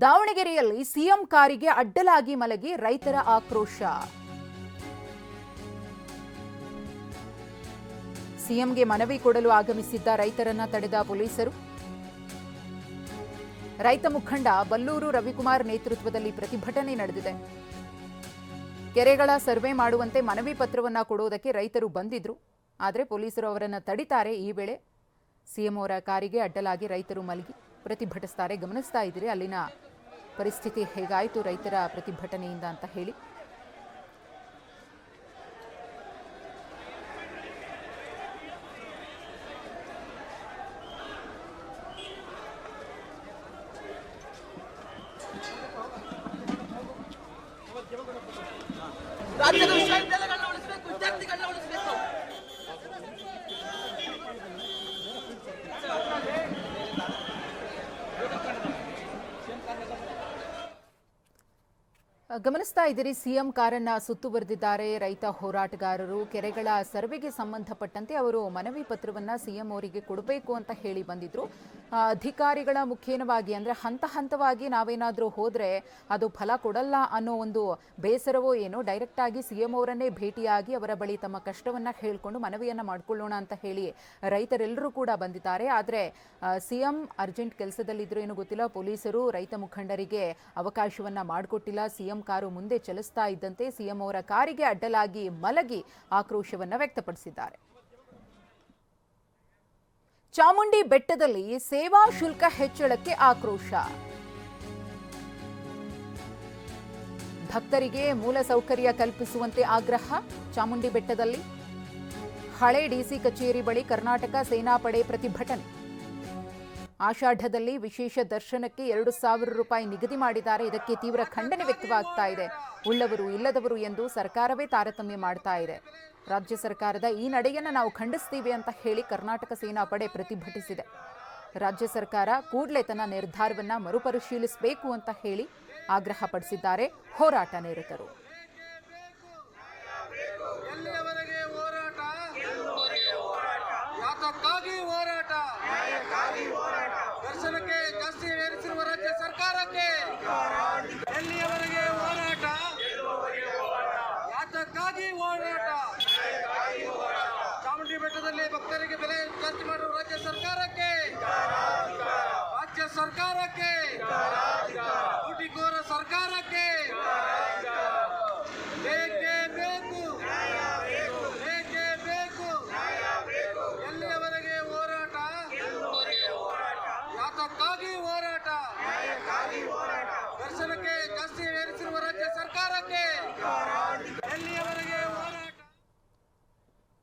ದಾವಣಗೆರೆಯಲ್ಲಿ ಸಿಎಂ ಕಾರಿಗೆ ಅಡ್ಡಲಾಗಿ ಮಲಗಿ ರೈತರ ಆಕ್ರೋಶ. ಸಿಎಂಗೆ ಮನವಿ ಕೊಡಲು ಆಗಮಿಸಿದ್ದ ರೈತರನ್ನ ತಡೆದ ಪೊಲೀಸರು. ರೈತ ಮುಖಂಡ ಬಲ್ಲೂರು ರವಿಕುಮಾರ್ ನೇತೃತ್ವದಲ್ಲಿ ಪ್ರತಿಭಟನೆ ನಡೆದಿದೆ. ಕೆರೆಗಳ ಸರ್ವೆ ಮಾಡುವಂತೆ ಮನವಿ ಪತ್ರವನ್ನ ಕೊಡುವುದಕ್ಕೆ ರೈತರು ಬಂದಿದ್ರು. ಆದರೆ ಪೊಲೀಸರು ಅವರನ್ನು ತಡಿತಾರೆ. ಈ ವೇಳೆ ಸಿಎಂ ಅವರ ಕಾರಿಗೆ ಅಡ್ಡಲಾಗಿ ರೈತರು ಮಲಗಿ ಪ್ರತಿಭಟಿಸುತ್ತಾರೆ. ಗಮನಿಸ್ತಾ ಇದ್ದೀರಿ ಅಲ್ಲಿನ ಪರಿಸ್ಥಿತಿ ಹೇಗಾಯಿತು ರೈತರ ಪ್ರತಿಭಟನೆಯಿಂದ ಅಂತ ಹೇಳಿ. ರಾಜ್ಯದ ವಿಶ್ವವಿದ್ಯಾಲಯಗಳನ್ನ ಉಳಿಸಬೇಕು, ವಿದ್ಯಾರ್ಥಿಗಳನ್ನ ಉಳಿಸಬೇಕು. ಗಮನಿಸ್ತಾ ಇದ್ದೀರಿ ಸಿಎಂ ಕಾರನ್ನ ಸುತ್ತುವರೆದಿದ್ದಾರೆ ರೈತ ಹೋರಾಟಗಾರರು. ಕೆರೆಗಳ ಸರ್ವೆಗೆ ಸಂಬಂಧಪಟ್ಟಂತೆ ಅವರು ಮನವಿ ಪತ್ರವನ್ನ ಸಿಎಂ ಅವರಿಗೆ ಕೊಡಬೇಕು ಅಂತ ಹೇಳಿ ಬಂದಿದ್ರು. ಅಧಿಕಾರಿಗಳ ಮುಖೇನವಾಗಿ ಅಂದ್ರೆ ಹಂತ ಹಂತವಾಗಿ ನಾವೇನಾದ್ರೂ ಹೋದ್ರೆ ಅದು ಫಲ ಕೊಡಲ್ಲ ಅನ್ನೋ ಒಂದು ಬೇಸರವೋ ಏನೋ ಡೈರೆಕ್ಟ್ ಆಗಿ ಸಿಎಂ ಅವರನ್ನೇ ಭೇಟಿಯಾಗಿ ಅವರ ಬಳಿ ತಮ್ಮ ಕಷ್ಟವನ್ನ ಹೇಳ್ಕೊಂಡು ಮನವಿಯನ್ನ ಮಾಡ್ಕೊಳ್ಳೋಣ ಅಂತ ಹೇಳಿ ರೈತರೆಲ್ಲರೂ ಕೂಡ ಬಂದಿದ್ದಾರೆ. ಆದ್ರೆ ಸಿಎಂ ಅರ್ಜೆಂಟ್ ಕೆಲಸದಲ್ಲಿದ್ರು ಏನೋ ಗೊತ್ತಿಲ್ಲ, ಪೊಲೀಸರು ರೈತ ಮುಖಂಡರಿಗೆ ಅವಕಾಶವನ್ನ ಮಾಡಿಕೊಟ್ಟಿಲ್ಲ. ಸಿಎಂ ಕಾರು ಮುಂದೆ ಚಲಿಸ್ತಾ ಇದ್ದಂತೆ ಸಿಎಂ ಅವರ ಕಾರಿಗೆ ಅಡ್ಡಲಾಗಿ ಮಲಗಿ ಆಕ್ರೋಶವನ್ನ ವ್ಯಕ್ತಪಡಿಸಿದ್ದಾರೆ. ಚಾಮುಂಡಿ ಬೆಟ್ಟದಲ್ಲಿ ಸೇವಾ ಶುಲ್ಕ ಹೆಚ್ಚಳಕ್ಕೆ ಆಕ್ರೋಶ. ಭಕ್ತರಿಗೆ ಮೂಲ ಸೌಕರ್ಯ ಕಲ್ಪಿಸುವಂತೆ ಆಗ್ರಹ. ಚಾಮುಂಡಿ ಬೆಟ್ಟದಲ್ಲಿ ಹಳೆ ಡಿಸಿ ಕಚೇರಿ ಬಳಿ ಕರ್ನಾಟಕ ಸೇನಾಪಡೆ ಪ್ರತಿಭಟನೆ. ಆಷಾಢದಲ್ಲಿ ವಿಶೇಷ ದರ್ಶನಕ್ಕೆ 2,000 ರೂಪಾಯಿ ನಿಗದಿ ಮಾಡಿದ್ದಾರೆ. ಇದಕ್ಕೆ ತೀವ್ರ ಖಂಡನೆ ವ್ಯಕ್ತವಾಗ್ತಾ ಇದೆ. ಉಳ್ಳವರು ಇಲ್ಲದವರು ಎಂದು ಸರ್ಕಾರವೇ ತಾರತಮ್ಯ ಮಾಡ್ತಾ ಇದೆ. ರಾಜ್ಯ ಸರ್ಕಾರದ ಈ ನಡೆಯನ್ನು ನಾವು ಖಂಡಿಸ್ತೀವಿ ಅಂತ ಹೇಳಿ ಕರ್ನಾಟಕ ಸೇನಾಪಡೆ ಪ್ರತಿಭಟಿಸಿದೆ. ರಾಜ್ಯ ಸರ್ಕಾರ ಕೂಡಲೇ ತನ್ನ ನಿರ್ಧಾರವನ್ನ ಮರುಪರಿಶೀಲಿಸಬೇಕು ಅಂತ ಹೇಳಿ ಆಗ್ರಹಪಡಿಸಿದ್ದಾರೆ ಹೋರಾಟ ನಿರತರು. ದರ್ಶನಕ್ಕೆ ಜಾಸ್ತಿ ಏರಿಸಿರುವ ರಾಜ್ಯ ಸರ್ಕಾರಕ್ಕೆ ಎಲ್ಲಿಯವರೆಗೆ ಹೋರಾಟ, ಯಾತಕ್ಕಾಗಿ ಹೋರಾಟ, ಚಾಮುಂಡಿ ಬೆಟ್ಟದಲ್ಲಿ ಭಕ್ತರಿಗೆ ಬೆಲೆ ಜಾಸ್ತಿ ಮಾಡುವ ರಾಜ್ಯ ಸರ್ಕಾರಕ್ಕೆ, ರಾಜ್ಯ ಸರ್ಕಾರಕ್ಕೆ, ಲೂಟಿಕೋರ ಸರ್ಕಾರಕ್ಕೆ ಬೇಕೇ ಬೇಕು, ಬೇಕೇ ಬೇಕು. ಎಲ್ಲಿಯವರೆಗೆ ಹೋರಾಟ, ಯಾತಕ್ಕಾಗಿ ಹೋರಾಟ, ದರ್ಶನಕ್ಕೆ ಜಾಸ್ತಿ ಏರಿಸಿರುವ ರಾಜ್ಯ ಸರ್ಕಾರಕ್ಕೆ